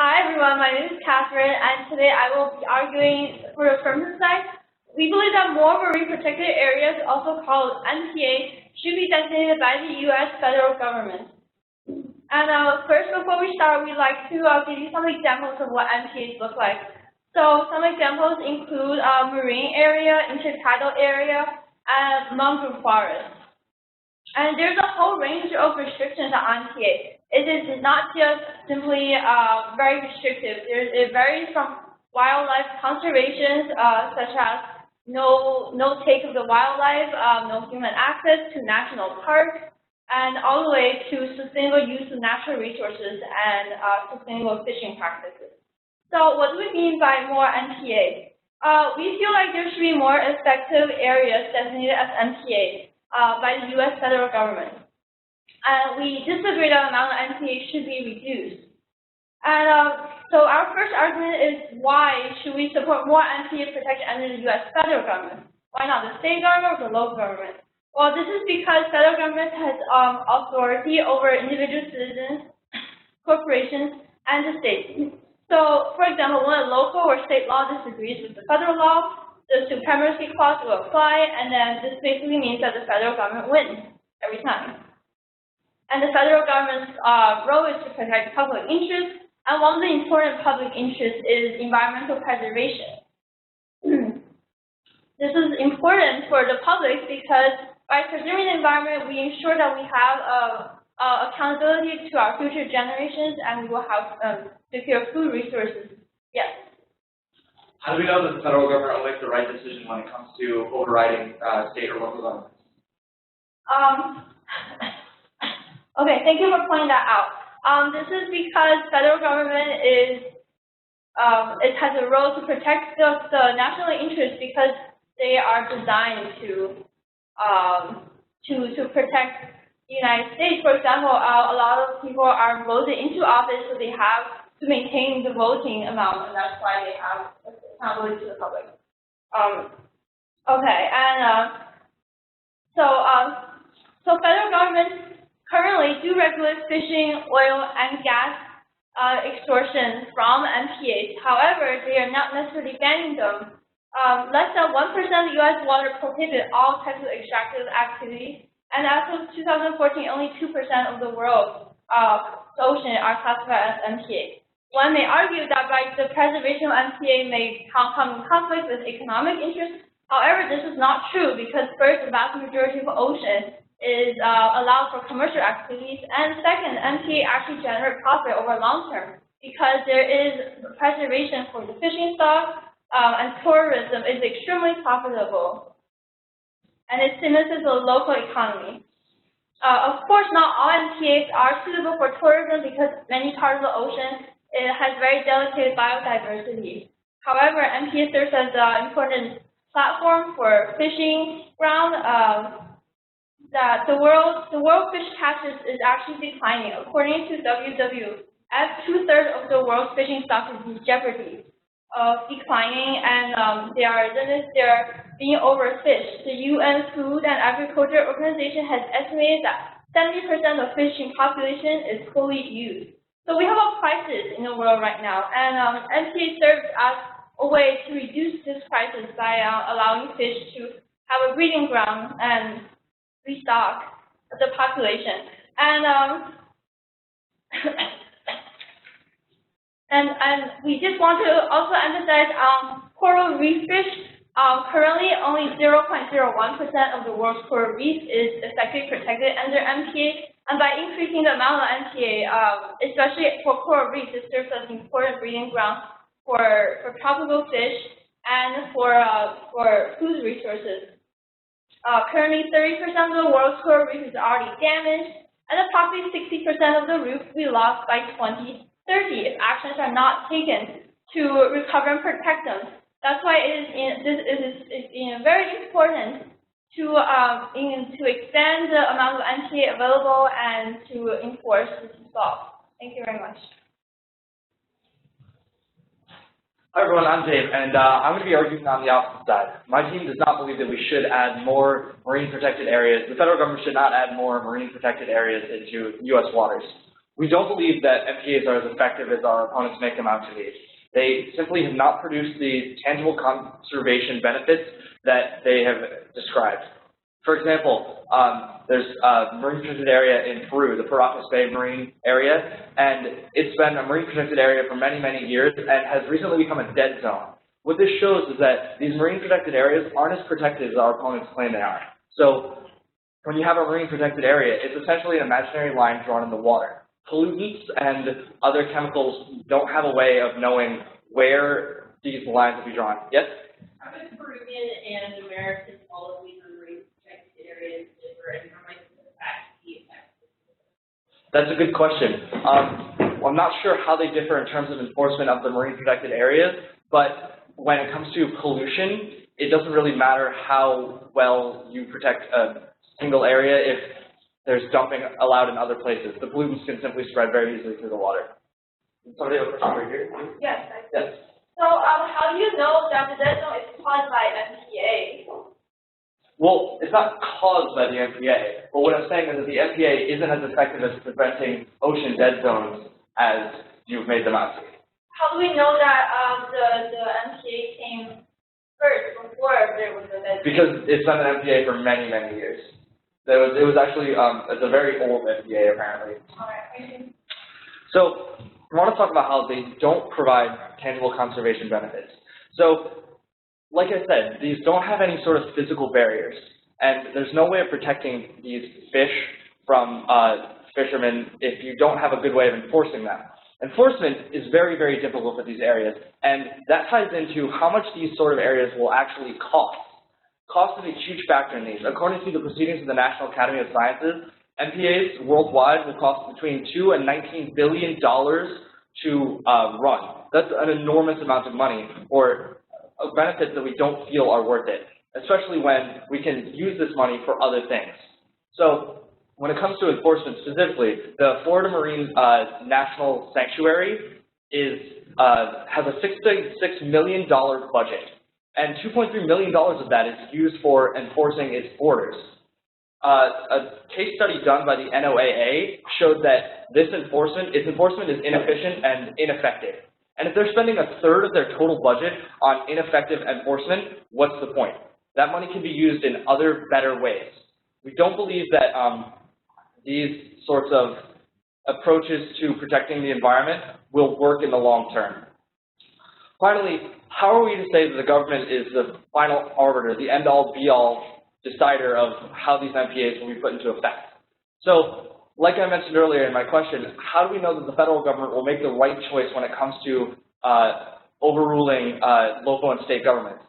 Hi everyone, my name is Catherine, and today I will be arguing for the affirmative side. We believe that more marine protected areas, also called MPA, should be designated by the U.S. federal government. And first, before we start, we'd like to give you some examples of what MPAs look like. So some examples include marine area, intertidal area, and mangrove forest. And there's a whole range of restrictions on MPA. It is not just simply very restrictive. It varies from wildlife conservation, such as no take of the wildlife, no human access to national parks, and all the way to sustainable use of natural resources and sustainable fishing practices. So what do we mean by more MPA? We feel like there should be more effective areas designated as MPA by the U.S. federal government. And we disagree that the amount of MPA should be reduced. And so our first argument is, why should we support more MPA protection under the U.S. federal government? Why not the state government or the local government? Well, this is because federal government has authority over individual citizens, corporations, and the state. So, for example, when a local or state law disagrees with the federal law, the supremacy clause will apply, and then this basically means that the federal government wins every time. And the federal government's role is to protect public interest, and one of the important public interests is environmental preservation. This is important for the public because by preserving the environment, we ensure that we have accountability to our future generations, and we will have secure food resources. Yes? How do we know that the federal government will make the right decision when it comes to overriding state or local governments? Okay, thank you for pointing that out. This is because federal government it has a role to protect the national interest because they are designed to protect the United States. For example, a lot of people are voted into office, so they have to maintain the voting amount, and that's why they have accountability to the public. Okay, and so federal government currently do regulate fishing, oil, and gas extortion from MPAs. However, they are not necessarily banning them. Less than 1% of the U.S. water prohibit all types of extractive activities, and as of 2014, only 2% of the world's ocean are classified as MPA. One may argue that by the preservation of MPA may come in conflict with economic interests. However, this is not true because first, the vast majority of the ocean is allowed for commercial activities, and second, MPA actually generate profit over long term because there is preservation for the fishing stock, and tourism is extremely profitable, and it stimulates the local economy. Of course, not all MPAs are suitable for tourism because many parts of the ocean has very delicate biodiversity. However, MPA serves as an important platform for fishing ground. That the world fish catches is actually declining. According to WWF, 2/3 of the world's fishing stock is in jeopardy of declining, and they are being overfished. The UN Food and Agriculture Organization has estimated that 70% of fishing population is fully used. So we have a crisis in the world right now, and MPA serves as a way to reduce this crisis by allowing fish to have a breeding ground and restock the population. And we just want to also emphasize coral reef fish. Currently, only 0.01% of the world's coral reef is effectively protected under MPA. And by increasing the amount of MPA, especially for coral reefs, it serves as an important breeding ground for tropical fish and for food resources. Currently, 30% of the world's coral reef is already damaged, and approximately 60% of the reef will be lost by 2030 if actions are not taken to recover and protect them. That's why it is very important to expand the amount of MPA available and to enforce this law. Thank you very much. Hi everyone, I'm Dave, and I'm going to be arguing on the opposite side. My team does not believe that we should add more marine protected areas. The federal government should not add more marine protected areas into U.S. waters. We don't believe that MPAs are as effective as our opponents make them out to be. They simply have not produced the tangible conservation benefits that they have described. For example, there's a marine protected area in Peru, the Paracas Bay Marine Area, and it's been a marine protected area for many, many years and has recently become a dead zone. What this shows is that these marine protected areas aren't as protected as our opponents claim they are. So when you have a marine protected area, it's essentially an imaginary line drawn in the water. Pollutants and other chemicals don't have a way of knowing where these lines will be drawn. Yes? How does Peruvian and American policies on marine protected areas differ, and how might this impact the effects? That's a good question. I'm not sure how they differ in terms of enforcement of the marine protected areas, but when it comes to pollution, it doesn't really matter how well you protect a single area if there's dumping allowed in other places. The pollutants can simply spread very easily through the water. Somebody have a question over here? Yes, I do. Yes. So, how do you know that the dead zone is caused by MPA? Well, it's not caused by the MPA, but what I'm saying is that the MPA isn't as effective as preventing ocean dead zones as you've made them out to be. How do we know that the MPA came first before there was a dead zone? Because it's been an MPA for many, many years. It was actually, it's a very old MPA apparently. All right. So I want to talk about how they don't provide tangible conservation benefits. So, like I said, these don't have any sort of physical barriers, and there's no way of protecting these fish from fishermen if you don't have a good way of enforcing them. Enforcement is very, very difficult for these areas, and that ties into how much these sort of areas will actually cost. Cost is a huge factor in these. According to the proceedings of the National Academy of Sciences, MPAs worldwide will cost between $2 and $19 billion to run. That's an enormous amount of money, or benefits that we don't feel are worth it, especially when we can use this money for other things. So, when it comes to enforcement specifically, the Florida Marine National Sanctuary has a $6.6 million budget, and $2.3 million of that is used for enforcing its borders. A case study done by the NOAA showed that its enforcement is inefficient and ineffective. And if they're spending a third of their total budget on ineffective enforcement, what's the point? That money can be used in other, better ways. We don't believe that these sorts of approaches to protecting the environment will work in the long term. Finally, how are we to say that the government is the final arbiter, the end-all, be-all decider of how these MPAs will be put into effect? So, like I mentioned earlier in my question, how do we know that the federal government will make the right choice when it comes to overruling local and state governments?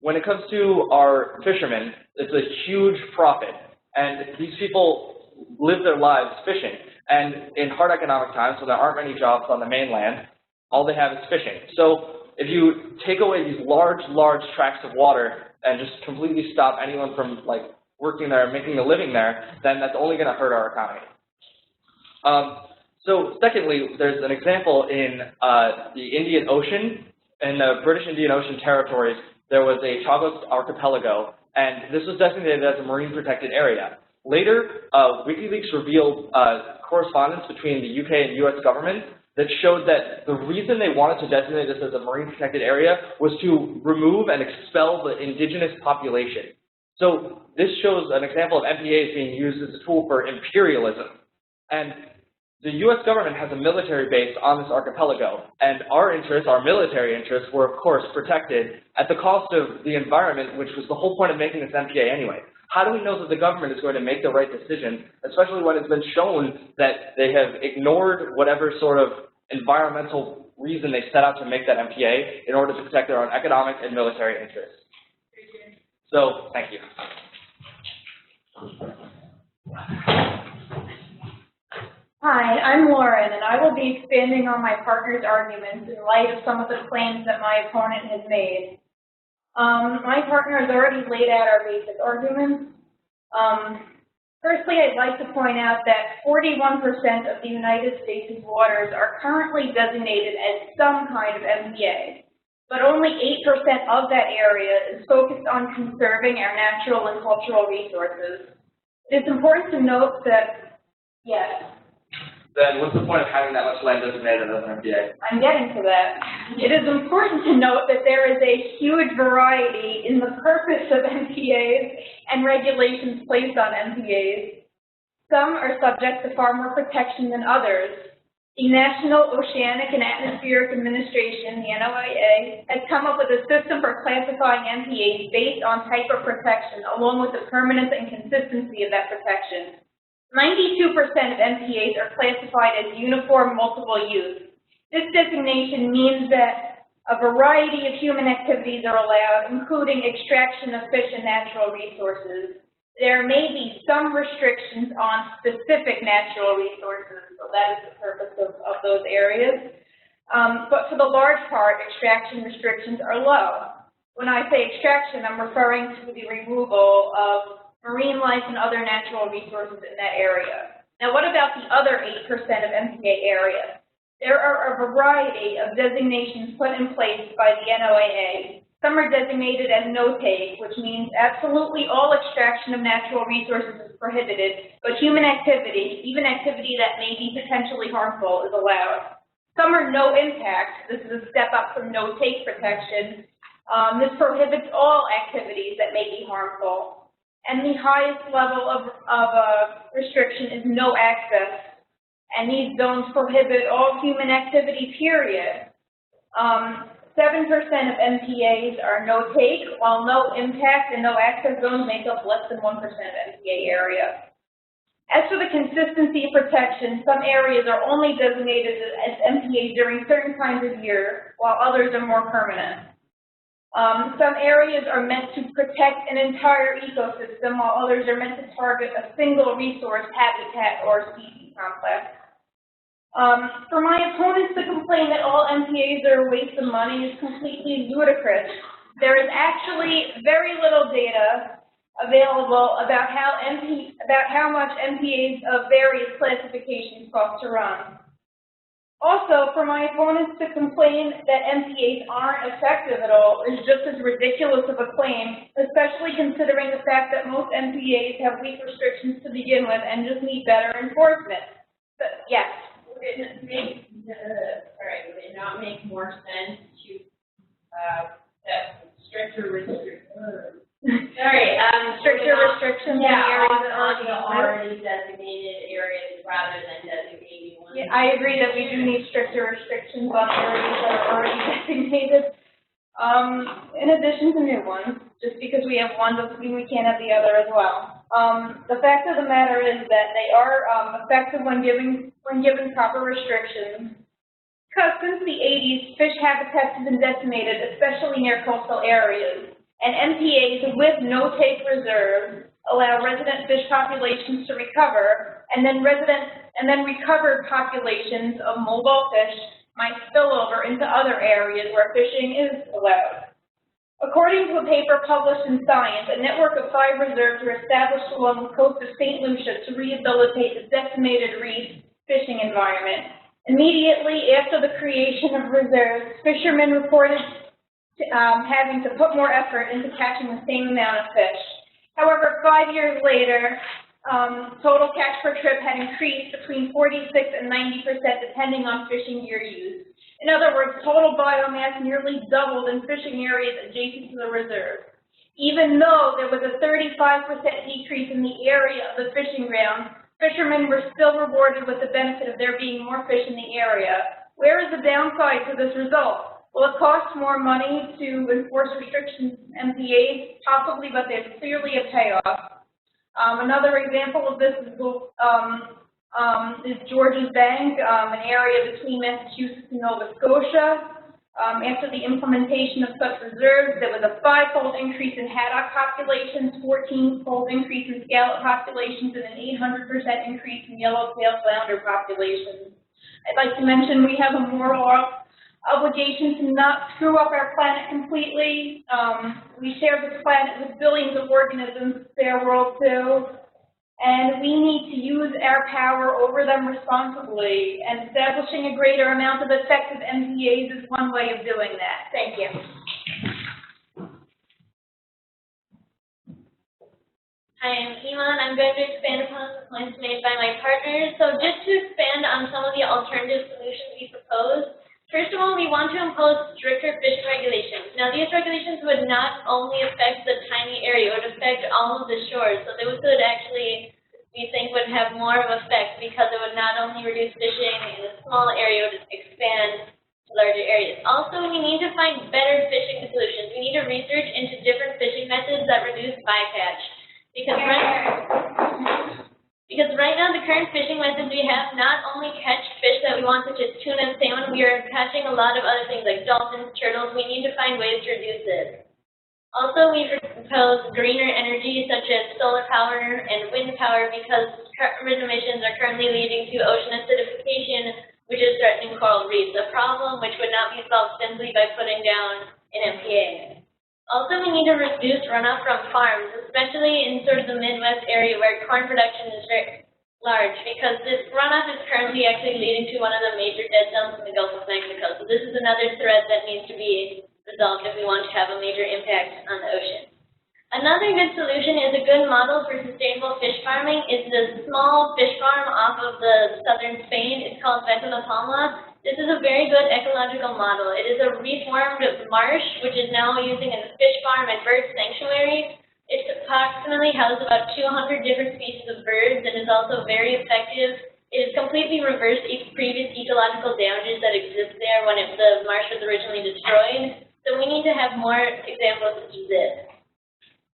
When it comes to our fishermen, it's a huge profit, and these people live their lives fishing. And in hard economic times, when there aren't many jobs on the mainland, all they have is fishing. So if you take away these large, large tracts of water and just completely stop anyone from working there and making a living there, then that's only going to hurt our economy. So secondly, there's an example in the Indian Ocean. In the British Indian Ocean territories, there was a Chagos archipelago, and this was designated as a marine protected area. Later, WikiLeaks revealed correspondence between the UK and US governments that showed that the reason they wanted to designate this as a marine protected area was to remove and expel the indigenous population. So this shows an example of MPAs being used as a tool for imperialism. And the US government has a military base on this archipelago, and our interests, our military interests, were of course protected at the cost of the environment, which was the whole point of making this MPA anyway. How do we know that the government is going to make the right decision, especially when it's been shown that they have ignored whatever sort of environmental reason they set out to make that MPA in order to protect their own economic and military interests? So, thank you. Hi, I'm Lauren, and I will be expanding on my partner's arguments in light of some of the claims that my opponent has made. My partner has already laid out our basic arguments. Firstly, I'd like to point out that 41% of the United States' waters are currently designated as some kind of MPA, but only 8% of that area is focused on conserving our natural and cultural resources. It is important to note that, yes. then what's the point of having that much land designated as an MPA? I'm getting to that. It is important to note that there is a huge variety in the purpose of MPAs and regulations placed on MPAs. Some are subject to far more protection than others. The National Oceanic and Atmospheric Administration, the NOAA, has come up with a system for classifying MPAs based on type of protection, along with the permanence and consistency of that protection. 92% of MPAs are classified as uniform multiple use. This designation means that a variety of human activities are allowed, including extraction of fish and natural resources. There may be some restrictions on specific natural resources, so that is the purpose of those areas. But for the large part, extraction restrictions are low. When I say extraction, I'm referring to the removal of marine life and other natural resources in that area. Now, what about the other 8% of MPA area? There are a variety of designations put in place by the NOAA. Some are designated as no-take, which means absolutely all extraction of natural resources is prohibited, but human activity, even activity that may be potentially harmful, is allowed. Some are no impact. This is a step up from no-take protection. This prohibits all activities that may be harmful. And the highest level of restriction is no access. And these zones prohibit all human activity, period. 7% of MPAs are no-take, while no impact and no access zones make up less than 1% of MPA area. As for the consistency of protection, some areas are only designated as MPAs during certain times of year, while others are more permanent. Some areas are meant to protect an entire ecosystem, while others are meant to target a single resource, habitat, or species complex. For my opponents to complain that all MPAs are a waste of money is completely ludicrous. There is actually very little data available about how much MPAs of various classifications cost to run. Also, for my opponents to complain that MPAs aren't effective at all is just as ridiculous of a claim, especially considering the fact that most MPAs have weak restrictions to begin with and just need better enforcement. But, yes. Would it not make more sense to set stricter restrictions? Stricter restrictions in the areas that already designated areas rather than designating ones. Yeah, I agree that we do need stricter restrictions on areas that are already designated, in addition to new ones. Just because we have one doesn't mean we can't have the other as well. The fact of the matter is that they are effective when given proper restrictions. Because since the 80s, fish habitats have been decimated, especially near coastal areas. And MPAs with no-take reserves allow resident fish populations to recover, and then recovered populations of mobile fish might spill over into other areas where fishing is allowed. According to a paper published in Science, a network of 5 reserves were established along the coast of St. Lucia to rehabilitate the decimated reef fishing environment. Immediately after the creation of reserves, fishermen reported having to put more effort into catching the same amount of fish. However, 5 years later, total catch per trip had increased between 46 and 90%, depending on fishing gear used. In other words, total biomass nearly doubled in fishing areas adjacent to the reserve. Even though there was a 35% decrease in the area of the fishing ground, fishermen were still rewarded with the benefit of there being more fish in the area. Where is the downside to this result? Well, it costs more money to enforce restrictions in MPAs, possibly, but there's clearly a payoff. Another example of this is Georges Bank, an area between Massachusetts and Nova Scotia. After the implementation of such reserves, there was a 5-fold increase in haddock populations, 14-fold increase in scallop populations, and an 800% increase in yellowtail flounder populations. I'd like to mention we have a moral obligation to not screw up our planet completely. We share this planet with billions of organisms, their world too, and we need to use our power over them responsibly, and establishing a greater amount of effective MPAs is one way of doing that. Thank you. Hi, I'm Ima, and I'm going to expand upon the points made by my partners. So just to expand on some of the alternative solutions we propose, first of all, we want to impose stricter fishing regulations. Now, these regulations would not only affect the tiny area, it would affect all of the shores. So they would actually, we think, would have more of effect because it would not only reduce fishing in a small area, it would expand to larger areas. Also, we need to find better fishing solutions. We need to research into different fishing methods that reduce bycatch. Because right now, the current fishing methods we have not only catch fish that we want, such as tuna and salmon, we are catching a lot of other things like dolphins, turtles. We need to find ways to reduce this. Also, we propose greener energy, such as solar power and wind power, because carbon emissions are currently leading to ocean acidification, which is threatening coral reefs, a problem which would not be solved simply by putting down an MPA. Also, we need to reduce runoff from farms, especially in sort of the Midwest area where corn production is very large, because this runoff is currently actually leading to one of the major dead zones in the Gulf of Mexico. So this is another threat that needs to be resolved if we want to have a major impact on the ocean. Another good solution is a good model for sustainable fish farming is the small fish farm off of the southern Spain. It's called Veta La Palma. This is a very good ecological model. It is a reformed marsh, which is now using a fish farm and bird sanctuary. It approximately houses about 200 different species of birds and is also very effective. It has completely reversed previous ecological damages that exist there when the marsh was originally destroyed. So we need to have more examples such as this.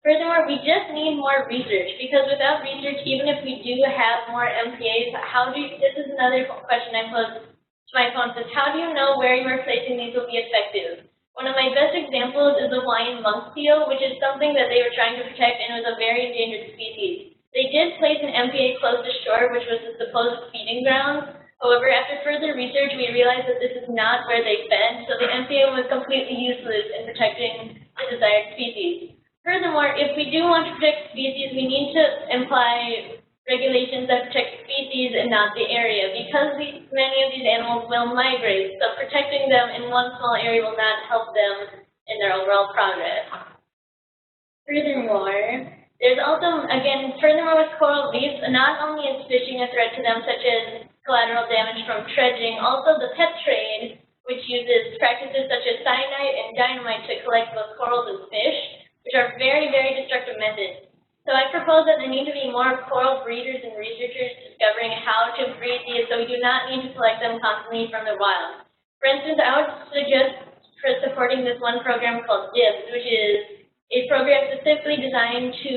Furthermore, we just need more research, because without research, even if we do have more MPAs, this is another question I posed to my opponents, is how do you know where you are placing these will be effective? One of my best examples is the Hawaiian monk seal, which is something that they were trying to protect and was a very endangered species. They did place an MPA close to shore, which was the supposed feeding ground. However, after further research, we realized that this is not where they fed, so the MPA was completely useless in protecting the desired species. Furthermore, if we do want to protect species, we need to imply regulations that protect species and not the area, because many of these animals will migrate, so protecting them in one small area will not help them in their overall progress. Furthermore, there's also, furthermore with coral reefs, not only is fishing a threat to them, such as collateral damage from dredging, also the pet trade, which uses practices such as cyanide and dynamite to collect both corals and fish, which are very, very destructive methods. So I propose that there need to be more coral breeders and researchers discovering how to breed these so we do not need to collect them constantly from the wild. For instance, I would suggest for supporting this one program called DIBS, which is a program specifically designed to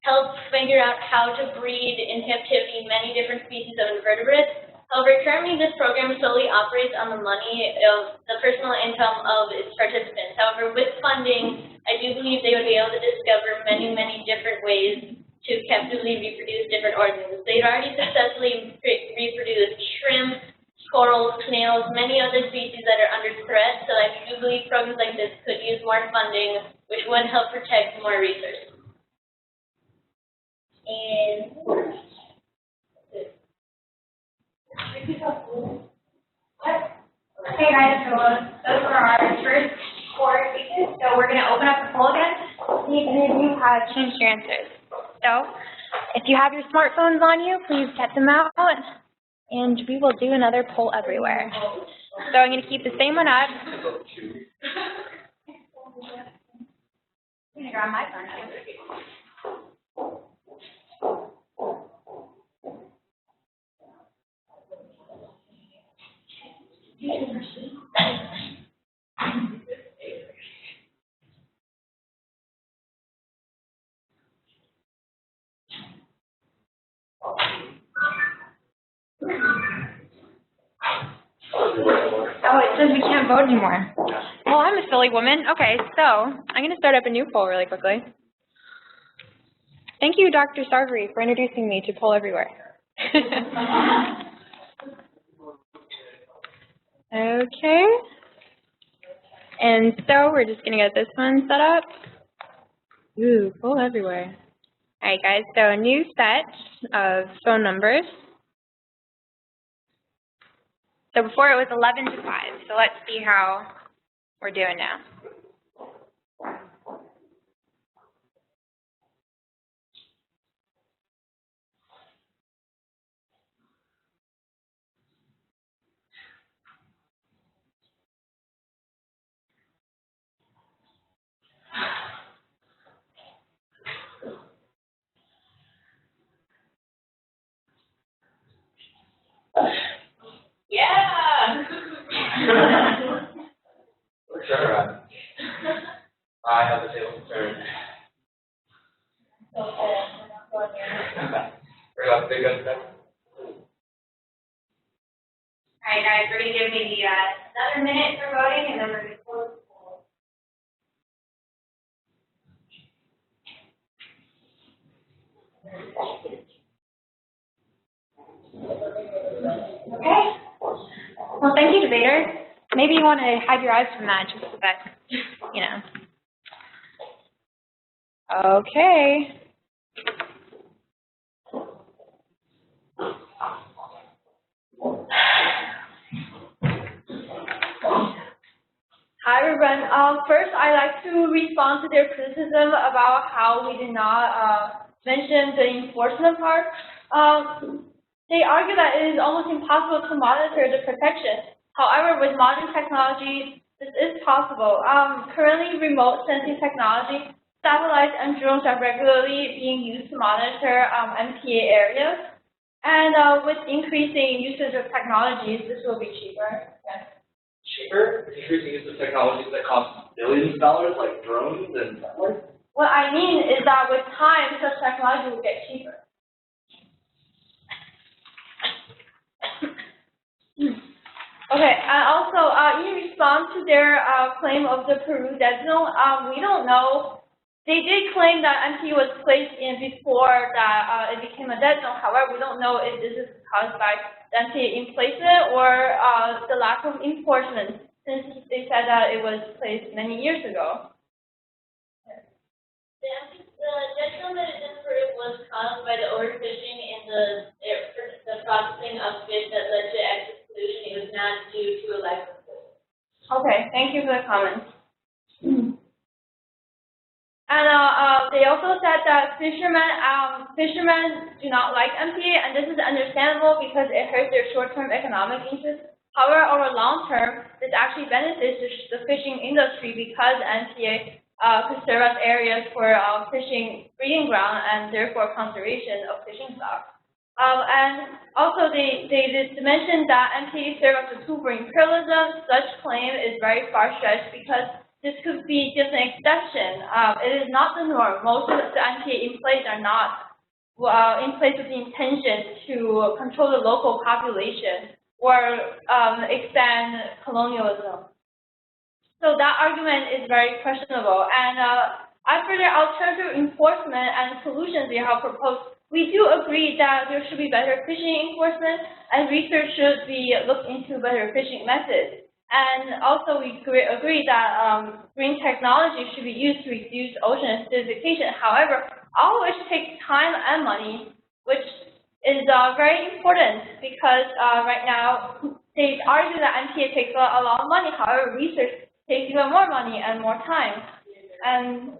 help figure out how to breed in captivity many different species of invertebrates. However, currently this program solely operates on the money of the personal income of its participants. However, with funding, I do believe they would be able to discover many, many different ways to captively reproduce different organisms. They've already successfully reproduced shrimp, corals, snails, many other species that are under threat. So I do believe programs like this could use more funding, which would help protect more resources. Okay guys, so those were our first 4 speeches. So we're going to open up the poll again. See if any of you have changed your answers. So if you have your smartphones on you, please get them out, and we will do another poll everywhere. So I'm going to keep the same one up. I'm going to grab my phone. Oh, it says we can't vote anymore. Well, I'm a silly woman. Okay, so I'm going to start up a new poll really quickly. Thank you, Dr. Sarvery, for introducing me to Poll Everywhere. Okay. And so we're just going to get this one set up. Ooh, Poll Everywhere. All right, guys, so a new set of phone numbers. So before it was 11 to 5, so let's see how we're doing now. Sure. I have the table turned. We're about to take a step. All right, guys, we're gonna give maybe another minute for voting, and then we're gonna close the poll. Okay. Well, thank you, debaters. Maybe you want to hide your eyes from that just so that, you know. Okay. Hi everyone. First, I'd like to respond to their criticism about how we did not mention the enforcement part. They argue that it is almost impossible to monitor the protection. However, with modern technology, this is possible. Currently, remote sensing technology, satellites and drones are regularly being used to monitor MPA areas. And with increasing usage of technologies, this will be cheaper. Yes. Cheaper? Increasing use of technologies that cost billions of dollars, like drones and satellites? What I mean is that with time, such technology will get cheaper. Okay, and also, in response to their claim of the Peru dead zone, we don't know. They did claim that MPA was placed in before that it became a dead zone. However, we don't know if this is caused by the MPA in placement or the lack of enforcement, since they said that it was placed many years ago. The dead zone that is in Peru was caused by the overfishing and the processing of fish that led to excess pollution. It was not due to a lack of food. Okay, thank you for the comment. And they also said that fishermen do not like MPA, and this is understandable because it hurts their short-term economic interests. However, over long term, this actually benefits the fishing industry because MPA could serve as areas for fishing breeding ground and therefore conservation of fishing stocks. And also they mentioned that MPA serve as a tool for imperialism. Such claim is very far-stretched because this could be just an exception. It is not the norm. Most of the MPA in place are not in place with the intention to control the local population or expand colonialism. So that argument is very questionable. And as for their alternative enforcement and solutions they have proposed, we do agree that there should be better fishing enforcement and research should be looked into better fishing methods. And also we agree that green technology should be used to reduce ocean acidification. However, all of which takes time and money, which is very important because right now they argue that MPA takes a lot of money. However, research takes even more money and more time. And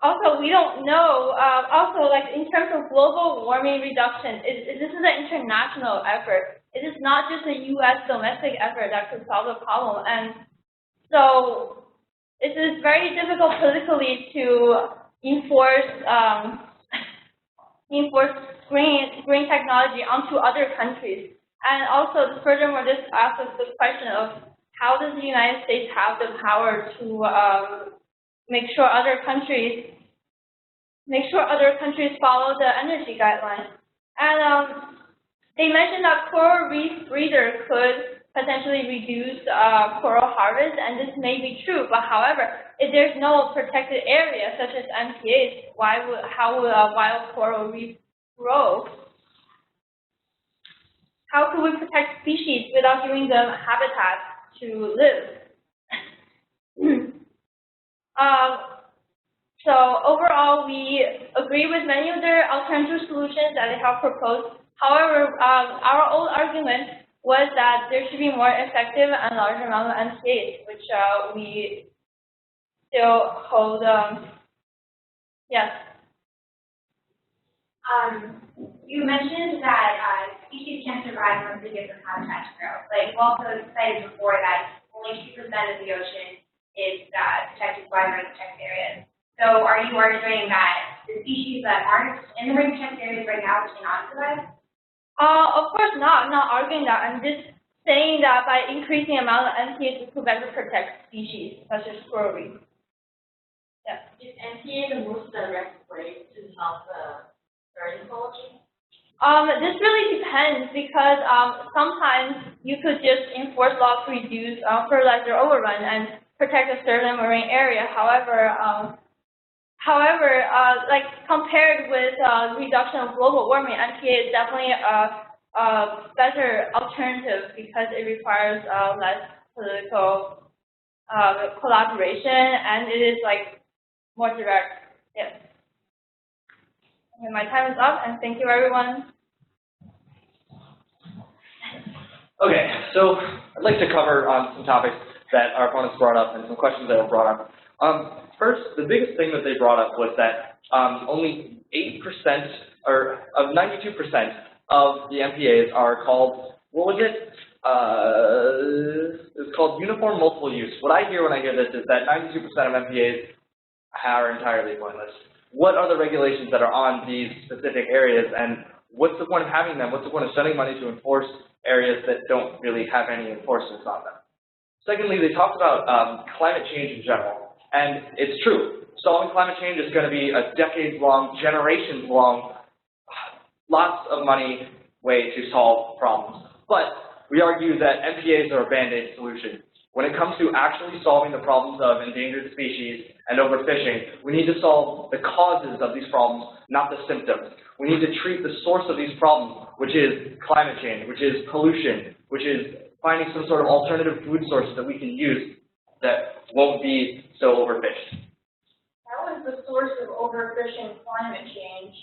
also, we don't know, also like in terms of global warming reduction, this is an international effort. It is not just a U.S. domestic effort that could solve the problem. And so it is very difficult politically to enforce green technology onto other countries. And also, furthermore, this asks us the question of how does the United States have the power to make sure other countries follow the energy guidelines. And they mentioned that coral reef breeder could potentially reduce coral harvest, and this may be true. But however, if there's no protected area such as MPAs, how would a wild coral reef grow? How could we protect species without giving them habitat to live? So overall, we agree with many of their alternative solutions that they have proposed. However, our old argument was that there should be more effective and larger amount of MPAs, which we still hold. Yes. You mentioned that species can survive once they get some habitat to grow. Like, you also cited before that only 2% of the ocean is protected by marine protected areas. So are you arguing that the species that aren't in the marine protected areas right now cannot survive? Of course not. I'm not arguing that. And this saying that by increasing the amount of MPAs, we could better protect species such as coral reef. Yeah. Is NPA the most direct way to help marine ecology? This really depends because sometimes you could just enforce laws to reduce fertilizer overrun and protect a certain marine area. However, like compared with reduction of global warming, NPA is definitely a better alternative because it requires less political collaboration and it is like more direct. Yes. Okay, my time is up, and thank you, everyone. Okay, so I'd like to cover some topics that our opponents brought up and some questions that were brought up. First, the biggest thing that they brought up was that only 8% or of 92% of the MPAs are called, what was it? It's called uniform multiple use. What I hear when I hear this is that 92% of MPAs are entirely pointless. What are the regulations that are on these specific areas, and what's the point of having them? What's the point of spending money to enforce areas that don't really have any enforcement on them? Secondly, they talked about climate change in general, and it's true. Solving climate change is going to be a decades-long, generations-long, lots of money way to solve problems. But we argue that MPAs are a band-aid solution. When it comes to actually solving the problems of endangered species and overfishing, we need to solve the causes of these problems, not the symptoms. We need to treat the source of these problems, which is climate change, which is pollution, which is finding some sort of alternative food sources that we can use that won't be so overfished. How is the source of overfishing climate change?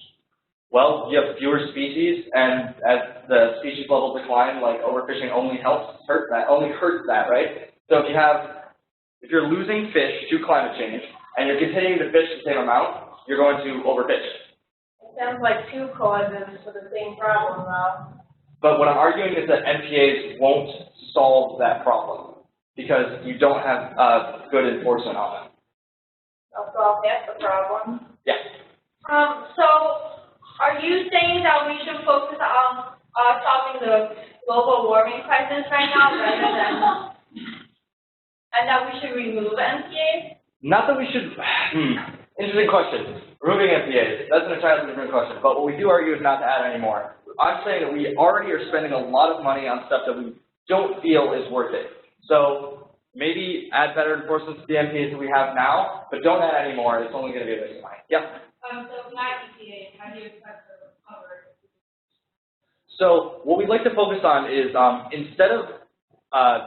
Well, you have fewer species, and as the species level decline, like overfishing only hurts that, right? So if you're losing fish to climate change, and you're continuing to fish the same amount, you're going to overfish. It sounds like two causes for the same problem, though. But what I'm arguing is that MPAs won't solve that problem, because you don't have good enforcement on them. I'll solve half the problem. Yeah. So, are you saying that we should focus on solving the global warming crisis right now rather than, and that we should remove MPAs? Not that we should, interesting question. Removing MPAs, that's an entirely different question. But what we do argue is not to add any more. I'm saying that we already are spending a lot of money on stuff that we don't feel is worth it. So maybe add better enforcement to the MPAs that we have now, but don't add any more. It's only going to be a waste of money. Yep. So not EPA, how do you expect to recover? So what we'd like to focus on is instead of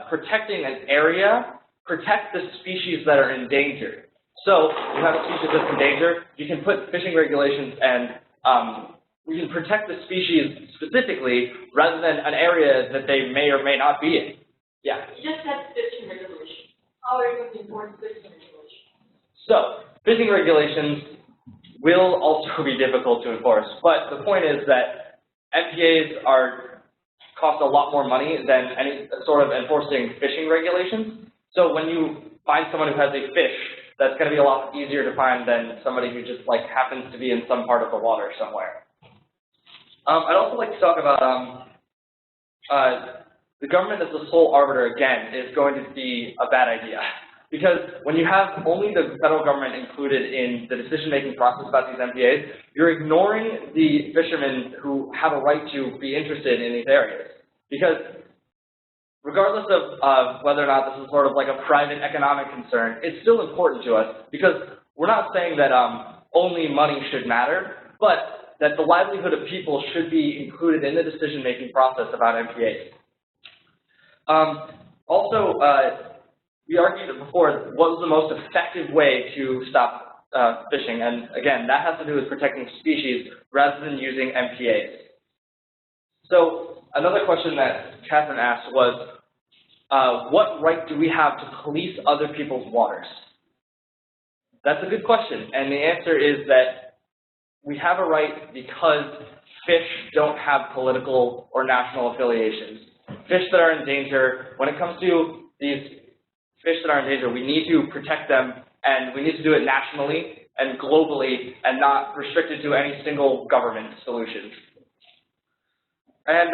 protecting an area, protect the species that are endangered. So you have a species that's endangered, you can put fishing regulations and we can protect the species specifically rather than an area that they may or may not be in. Yeah? You just said fishing regulations. How are you going to enforce fishing regulations? So fishing regulations will also be difficult to enforce, but the point is that MPAs cost a lot more money than any sort of enforcing fishing regulations. So when you find someone who has a fish, that's going to be a lot easier to find than somebody who just like happens to be in some part of the water somewhere. I'd also like to talk about the government as the sole arbiter again is going to be a bad idea. Because when you have only the federal government included in the decision-making process about these MPAs, you're ignoring the fishermen who have a right to be interested in these areas. Because regardless of whether or not this is sort of like a private economic concern, it's still important to us because we're not saying that only money should matter, but that the livelihood of people should be included in the decision-making process about MPAs. We argued before what was the most effective way to stop fishing, and again, that has to do with protecting species rather than using MPAs. So another question that Catherine asked was, what right do we have to police other people's waters? That's a good question, and the answer is that we have a right because fish don't have political or national affiliations. Fish that are in danger, when it comes to these fish that are in danger, we need to protect them, and we need to do it nationally and globally and not restricted to any single government solution. And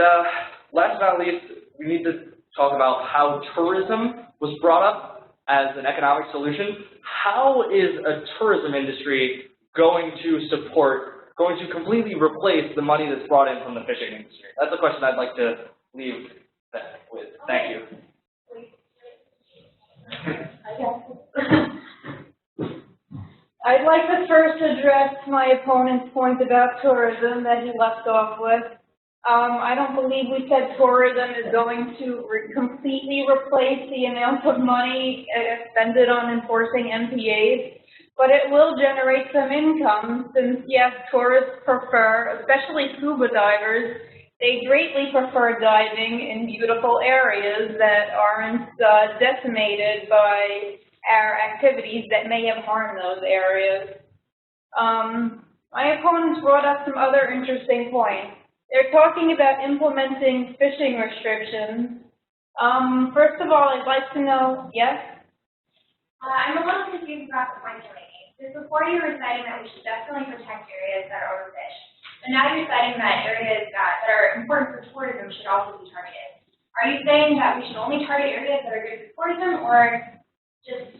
last but not least, we need to talk about how tourism was brought up as an economic solution. How is a tourism industry going to completely replace the money that's brought in from the fishing industry? That's a question I'd like to leave that with. Thank you. I'd like to first address my opponent's point about tourism that he left off with. I don't believe we said tourism is going to completely replace the amount of money expended on enforcing MPAs, but it will generate some income since, yes, tourists prefer, especially scuba divers, they greatly prefer diving in beautiful areas that aren't decimated by our activities that may have harmed those areas. My opponents brought up some other interesting points. They're talking about implementing fishing restrictions. First of all, I'd like to know, yes? I'm a little confused about the point you're making. Because before you were citing that we should definitely protect areas that are overfished. But now you're citing that areas that are important for tourism should also be targeted. Are you saying that we should only target areas that are good for tourism, or just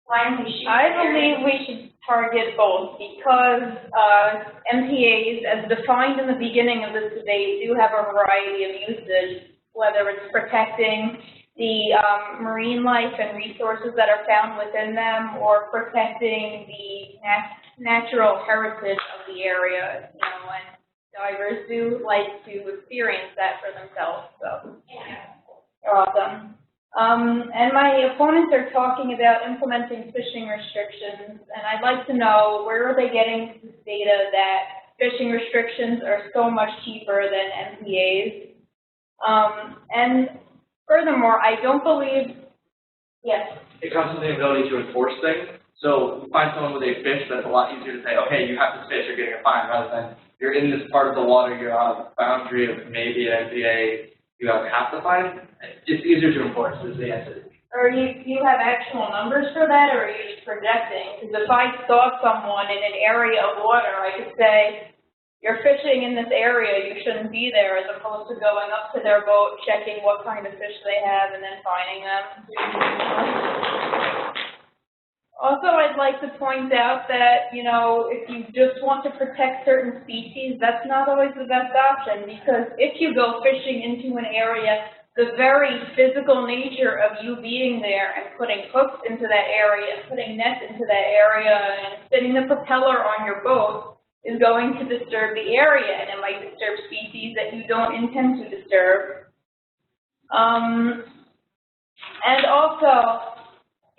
blindly shoot? I believe we should target both because MPAs, as defined in the beginning of this debate, do have a variety of usage, whether it's protecting the marine life and resources that are found within them, or protecting the natural heritage of the area, you know, and divers do like to experience that for themselves, so they're awesome. And my opponents are talking about implementing fishing restrictions, and I'd like to know where are they getting this data that fishing restrictions are so much cheaper than MPAs. And furthermore, I don't believe, yes? It comes with the ability to enforce things. So you find someone with a fish, that's a lot easier to say, okay, you have this fish, you're getting a fine, rather than you're in this part of the water, you're on a boundary of maybe an MPA, you have to fine. It's easier to enforce, is the answer. Or you have actual numbers for that, or are you just projecting? Because if I saw someone in an area of water, I could say, you're fishing in this area, you shouldn't be there, as opposed to going up to their boat, checking what kind of fish they have, and then fining them. Also, I'd like to point out that, you know, if you just want to protect certain species, that's not always the best option, because if you go fishing into an area, the very physical nature of you being there and putting hooks into that area, putting nets into that area, and spinning the propeller on your boat is going to disturb the area, and it might disturb species that you don't intend to disturb. And also,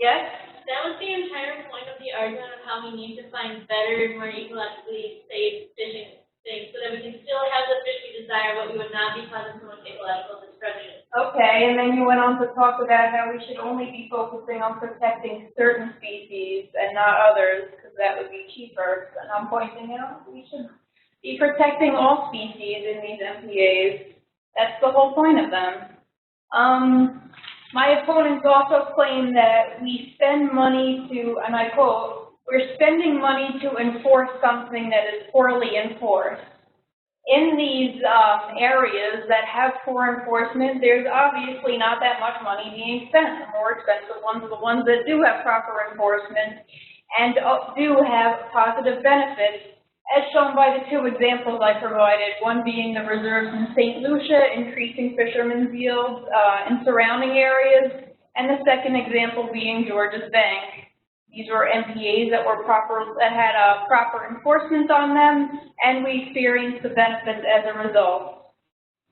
yes? That was the entire point of the argument of how we need to find better, more ecologically safe fishing things so that we can still have the fish we desire, but we would not be causing so much ecological destruction. Okay, and then you went on to talk about how we should only be focusing on protecting certain species and not others, because that would be cheaper. And I'm pointing out we should be protecting all species in these MPAs. That's the whole point of them. My opponents also claim that we spend money to, and I quote, we're spending money to enforce something that is poorly enforced. In these areas that have poor enforcement, there's obviously not that much money being spent. The more expensive ones are the ones that do have proper enforcement and do have positive benefits, as shown by the two examples I provided, one being the reserves in St. Lucia, increasing fishermen's yields in surrounding areas, and the second example being Georges Bank. These were MPAs that had proper enforcement on them, and we experienced the benefits as a result.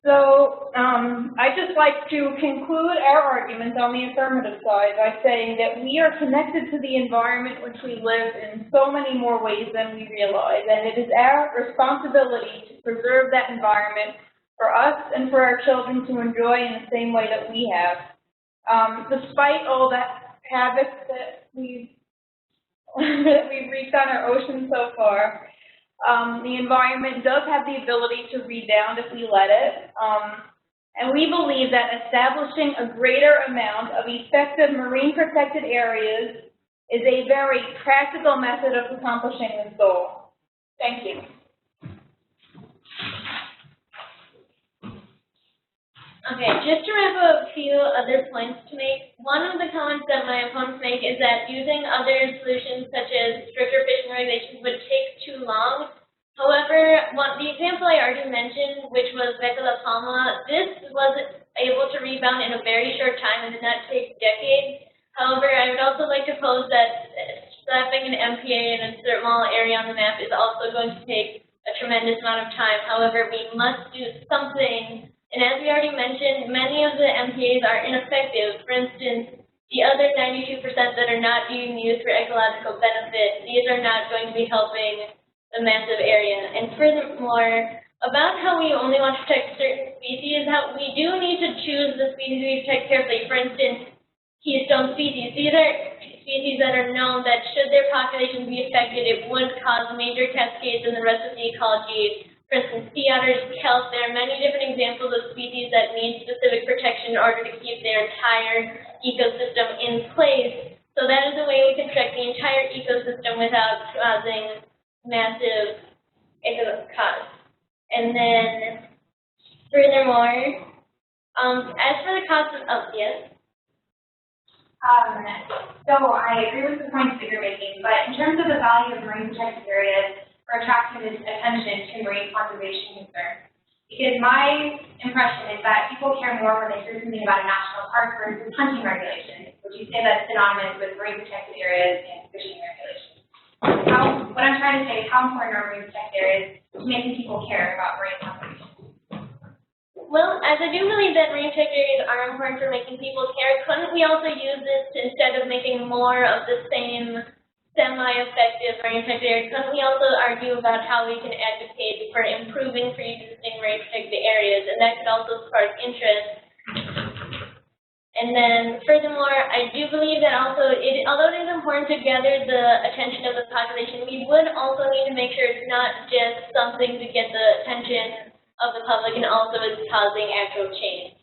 So I'd just like to conclude our argument on the affirmative side by saying that we are connected to the environment in which we live in so many more ways than we realize, and it is our responsibility to preserve that environment for us and for our children to enjoy in the same way that we have. Despite all that havoc that we've wreaked on our ocean so far, the environment does have the ability to rebound if we let it, and we believe that establishing a greater amount of effective marine protected areas is a very practical method of accomplishing this goal. Thank you. Okay, just to wrap up a few other points to make, one of the comments that my opponents make is that using other solutions such as stricter fishing regulations would take too long. However, the example I already mentioned, which was Veta La Palma, this was able to rebound in a very short time and did not take decades. However, I would also like to pose that slapping an MPA in a small area on the map is also going to take a tremendous amount of time. However, we must do something. And as we already mentioned, many of the MPAs are ineffective. For instance, the other 92% that are not being used for ecological benefit, these are not going to be helping the massive area. And furthermore, about how we only want to protect certain species, how we do need to choose the species we protect carefully. For instance, keystone species. These are species that are known that should their population be affected, it would cause major cascades in the rest of the ecology. For instance, sea otters, kelp, there are many different examples of species that need specific protection in order to keep their entire ecosystem in place. So that is a way we can protect the entire ecosystem without causing massive economic costs. And then, furthermore, as for the cost of, yes? So I agree with the points that you're making, but in terms of the value of marine protected areas for attracting attention to marine conservation concerns, because my impression is that people care more when they hear something about a national park versus hunting regulations. Would you say that's synonymous with marine protected areas and fishing regulations? What I'm trying to say is how important are marine protected areas to making people care about marine conservation? Well, as I do believe that marine protected areas are important for making people care, couldn't we also use this to, instead of making more of the same semi-effective marine protected areas, couldn't we also argue about how we can advocate for improving pre-existing marine protected areas, and that could also spark interest. And then, furthermore, I do believe that also, although it is important to gather the attention of the population, we would also need to make sure it's not just something to get the attention of the public and also is causing actual change.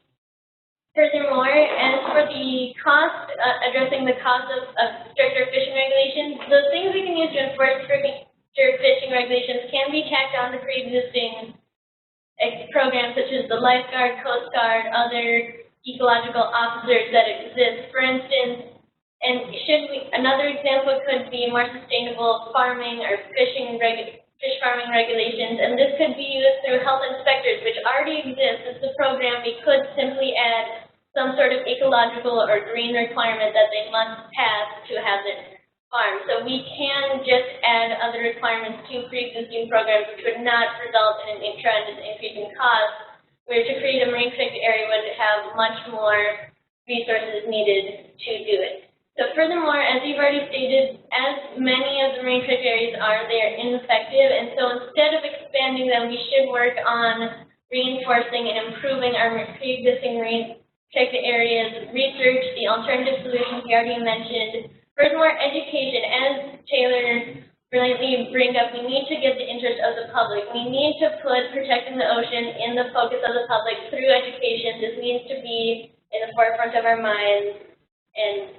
Furthermore, as for the cost, addressing the cost of stricter fishing regulations, the things we can use to enforce stricter fishing regulations can be tacked on to pre-existing programs such as the lifeguard, coast guard, other ecological officers that exist. For instance, another example could be more sustainable farming or fish farming regulations, and this could be used through health inspectors, which already exists. It's a program we could simply add some sort of ecological or green requirement that they must pass to have it farmed. So we can just add other requirements to pre-existing programs, which would not result in a tremendous increase in cost, where to create a marine protected area would have much more resources needed to do it. So furthermore, as you've already stated, as many of the marine protected areas are, they are ineffective, and so instead of expanding them, we should work on reinforcing and improving our pre-existing marine protected areas, research, the alternative solutions we already mentioned. Furthermore, education, as Taylor brilliantly bring up, we need to get the interest of the public. We need to put protecting the ocean in the focus of the public through education. This needs to be in the forefront of our minds, and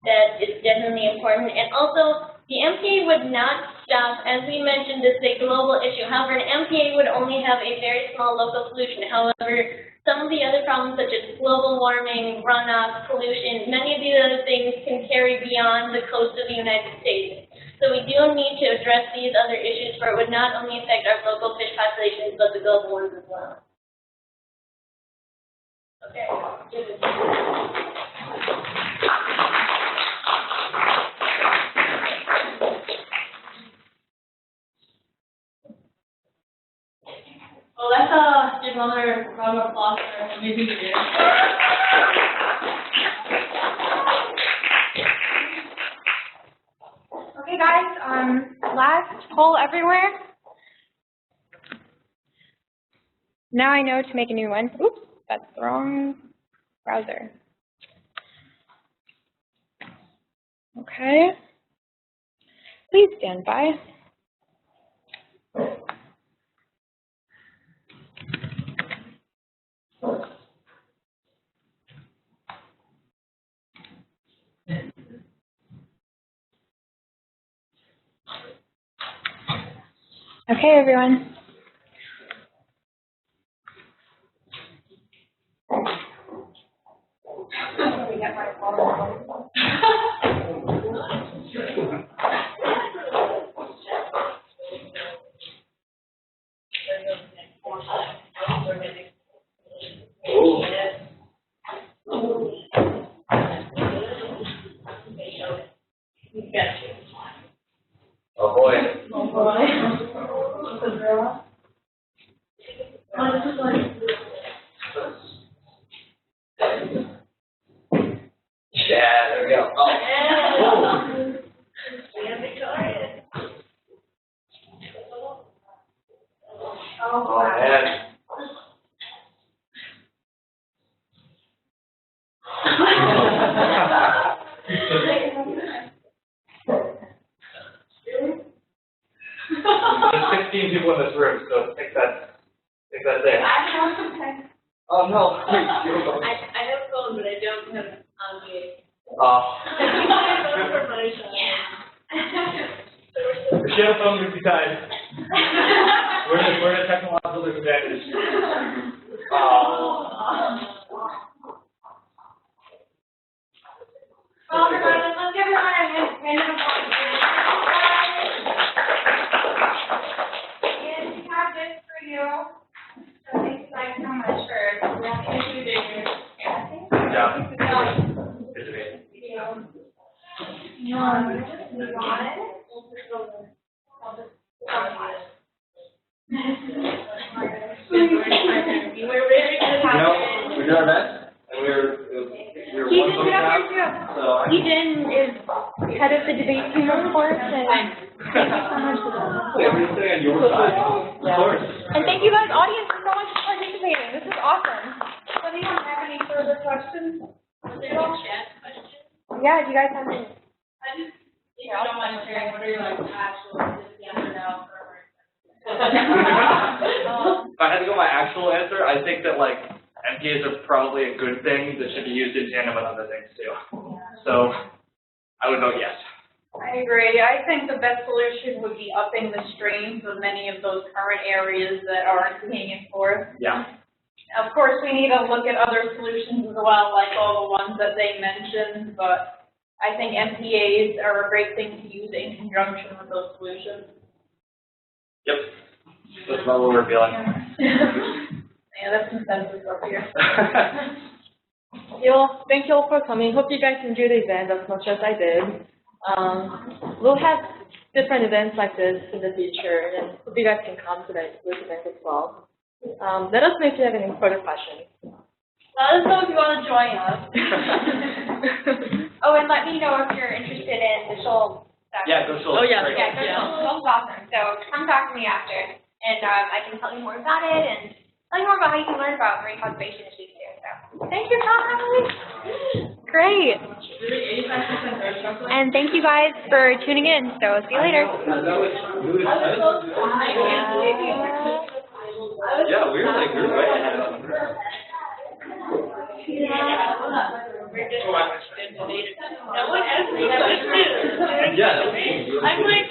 that is definitely important. And also, the MPA would not stop, as we mentioned, this is a global issue. However, an MPA would only have a very small local solution. However, some of the other problems such as global warming, runoff, pollution, many of these other things can carry beyond the coast of the United States. So we do need to address these other issues, for it would not only affect our local fish populations, but the global ones as well. Okay. Well, let's give another round of applause for our amazing leaders. Okay, guys, last poll everywhere. Now I know to make a new one. Oops, that's the wrong browser. Okay. Please stand by. Okay, everyone. You got you. Oh boy. Oh, boy. Oh, this is like. Yeah, there we go. Oh. Yeah, Victoria. Oh, man. There's 16 people in this room, so take that there. Oh no, wait, you don't go. I have a phone, but I don't have on me. Oh. Yeah. If you have a phone, we'd be tied. We're at a technological disadvantage. Well, everyone, let's give everyone a hand of applause. And we have this for you. So thank you guys so much for including your. Good job. Good to be. You want to just move on? You were very good. We did our best, and we were one vote down, so I Eden is head of the debate team, of course, and thank you so much for that. everything on your side, of course. And thank you guys, audience, so much for participating. This is awesome. Does anyone have any further questions? Yeah, do you guys have any? If you don't mind sharing, what are your like actual yes or no? If I had to go my actual answer, I think that like MPAs are probably a good thing that should be used in tandem with other things too. So I would vote yes. I agree. I think the best solution would be upping the streams of many of those current areas that aren't being enforced. Yeah. Of course, we need to look at other solutions as well, like all the ones that they mentioned, but I think MPAs are a great thing to use in conjunction with those solutions. Yep. That's about what we're feeling. Yeah, that's consensus up here. Well, thank you all for coming. Hope you guys enjoyed the event as much as I did. We'll have different events like this in the future, and hope you guys can come to this event as well. Let us know if you have any further questions. Let us know if you want to join us. Oh, and let me know if you're interested in the Shoal stuff. Yeah, go Shoals. Oh, yeah. Great. Yeah, Shoal's awesome. So come talk to me after, and I can tell you more about it and tell you more about how you can learn about marine conservation issues too. So thank you, guys. Great. And thank you guys for tuning in. So see you later. Yeah, we were way ahead on the curve. No one asked me that. Yeah. I'm like.